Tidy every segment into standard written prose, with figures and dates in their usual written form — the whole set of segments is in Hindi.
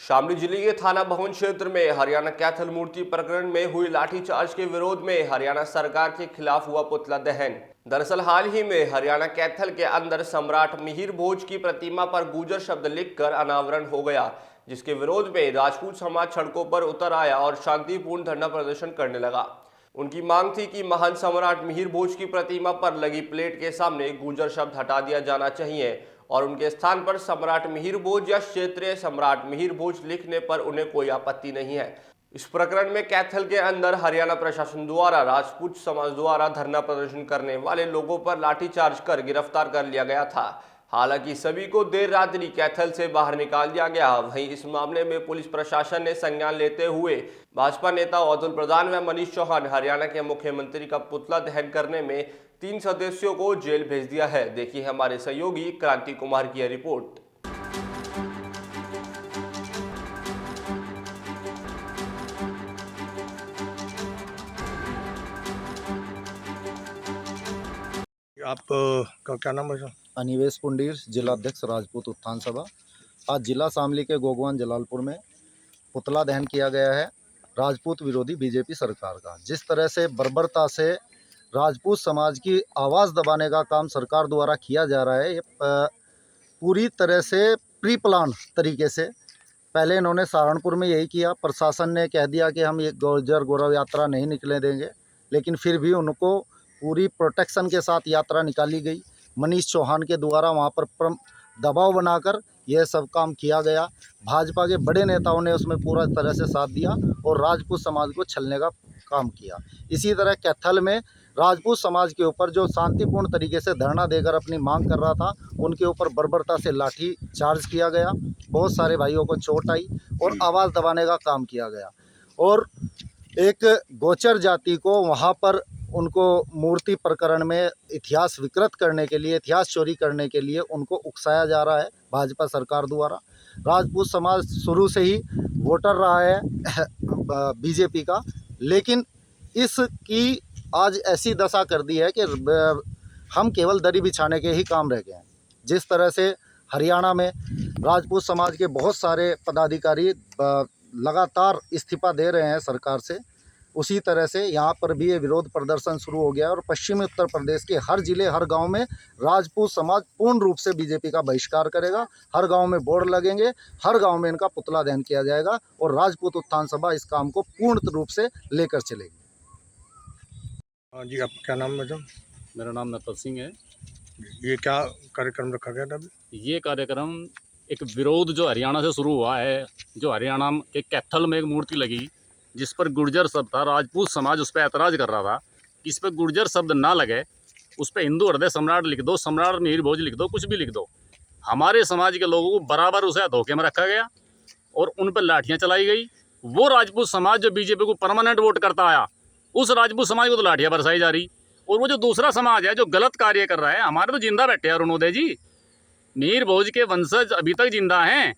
शामली जिले के थाना भवन क्षेत्र में हरियाणा कैथल मूर्ति प्रकरण में हुई लाठीचार्ज के विरोध में हरियाणा सरकार के खिलाफ हुआ पुतला दहन। दरअसल हाल ही में हरियाणा कैथल के अंदर सम्राट मिहिर भोज की प्रतिमा पर गुर्जर शब्द लिखकर अनावरण हो गया, जिसके विरोध में राजपूत समाज सड़कों पर उतर आया और शांतिपूर्ण धरना प्रदर्शन करने लगा। उनकी मांग थी कि महान सम्राट मिहिर भोज की प्रतिमा पर लगी प्लेट के सामने गुर्जर शब्द हटा दिया जाना चाहिए और उनके स्थान पर सम्राट मिहिर भोज या क्षेत्रीय सम्राट मिहिर भोज लिखने पर उन्हें कोई आपत्ति नहीं है। इस प्रकरण में कैथल के अंदर हरियाणा प्रशासन द्वारा राजपूत समाज द्वारा धरना प्रदर्शन करने वाले लोगों पर लाठीचार्ज कर गिरफ्तार कर लिया गया था। हालांकि सभी को देर रात्रि कैथल से बाहर निकाल दिया गया। वहीं इस मामले में पुलिस प्रशासन ने संज्ञान लेते हुए भाजपा नेता अतुल प्रधान व मनीष चौहान हरियाणा के मुख्यमंत्री का पुतला दहन करने में 3 सदस्यों को जेल भेज दिया है। देखिए हमारे सहयोगी क्रांति कुमार की रिपोर्ट। आपका क्या नाम है? अनिवेश पुंडीर, जिला अध्यक्ष राजपूत उत्थान सभा। आज जिला शामली के गोगवान जलालपुर में पुतला दहन किया गया है राजपूत विरोधी बीजेपी सरकार का। जिस तरह से बर्बरता से राजपूत समाज की आवाज़ दबाने का काम सरकार द्वारा किया जा रहा है, ये पूरी तरह से प्री प्लान तरीके से। पहले इन्होंने सहारनपुर में यही किया, प्रशासन ने कह दिया कि हम ये गुर्जर गौरव यात्रा नहीं निकलने देंगे, लेकिन फिर भी उनको पूरी प्रोटेक्शन के साथ यात्रा निकाली गई। मनीष चौहान के द्वारा वहाँ पर दबाव बनाकर यह सब काम किया गया। भाजपा के बड़े नेताओं ने उसमें पूरा तरह से साथ दिया और राजपूत समाज को छलने का काम किया। इसी तरह कैथल में राजपूत समाज के ऊपर जो शांतिपूर्ण तरीके से धरना देकर अपनी मांग कर रहा था, उनके ऊपर बर्बरता से लाठी चार्ज किया गया। बहुत सारे भाइयों को चोट आई और आवाज़ दबाने का काम किया गया और एक गोचर जाति को वहाँ पर उनको मूर्ति प्रकरण में इतिहास विकृत करने के लिए, इतिहास चोरी करने के लिए उनको उकसाया जा रहा है भाजपा सरकार द्वारा। राजपूत समाज शुरू से ही वोटर रहा है बीजेपी का, लेकिन इसकी आज ऐसी दशा कर दी है कि हम केवल दरी बिछाने के ही काम रह गए हैं। जिस तरह से हरियाणा में राजपूत समाज के बहुत सारे पदाधिकारी लगातार इस्तीफा दे रहे हैं सरकार से, उसी तरह से यहाँ पर भी ये विरोध प्रदर्शन शुरू हो गया है और पश्चिमी उत्तर प्रदेश के हर जिले, हर गांव में राजपूत समाज पूर्ण रूप से बीजेपी का बहिष्कार करेगा। हर गांव में बोर्ड लगेंगे, हर गांव में इनका पुतला दहन किया जाएगा और राजपूत उत्थान सभा इस काम को पूर्ण रूप से लेकर चलेगी। हाँ जी, आपका क्या नाम है मैडम? मेरा नाम नतल सिंह है। ये क्या कार्यक्रम रखा गया था अभी? ये कार्यक्रम एक विरोध जो हरियाणा से शुरू हुआ है, जो हरियाणा के कैथल में एक मूर्ति लगी जिस पर गुर्जर शब्द था। राजपूत समाज उस पर ऐतराज़ कर रहा था कि इस पर गुर्जर शब्द ना लगे, उस पर हिंदू हृदय सम्राट लिख दो, सम्राट मिहिर भोज लिख दो, कुछ भी लिख दो। हमारे समाज के लोगों को बराबर उसे धोखे में रखा गया और उन पर लाठियाँ चलाई गई। वो राजपूत समाज जो बीजेपी को परमानेंट वोट करता आया, उस राजपूत समाज को तो लाठियाँ बरसाई जा रही। और वो जो दूसरा समाज है जो गलत कार्य कर रहा है, हमारे तो जिंदा बैठे हैं अरुणोदय जी, मिहिर भोज के वंशज अभी तक जिंदा हैं।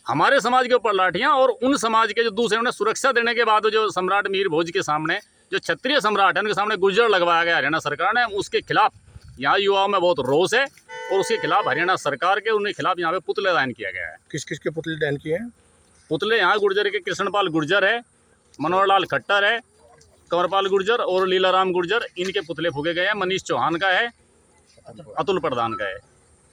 हमारे समाज के ऊपर लाठियां और उन समाज के जो दूसरे उन्हें सुरक्षा देने के बाद जो सम्राट मिहिर भोज के सामने जो क्षत्रिय सम्राट है उनके सामने गुर्जर लगवाया गया हरियाणा सरकार ने, उसके खिलाफ यहाँ युवाओं में बहुत रोष है और उसके खिलाफ हरियाणा सरकार के उनके खिलाफ यहाँ पे पुतले दहन किया गया है। किस किस के पुतले दहन किए हैं? पुतले यहाँ गुर्जर के कृष्णपाल गुर्जर है, मनोहर लाल खट्टर है, कंवरपाल गुर्जर और लीलाराम गुर्जर, इनके पुतले फूके गए हैं। मनीष चौहान का है, अतुल प्रधान का है।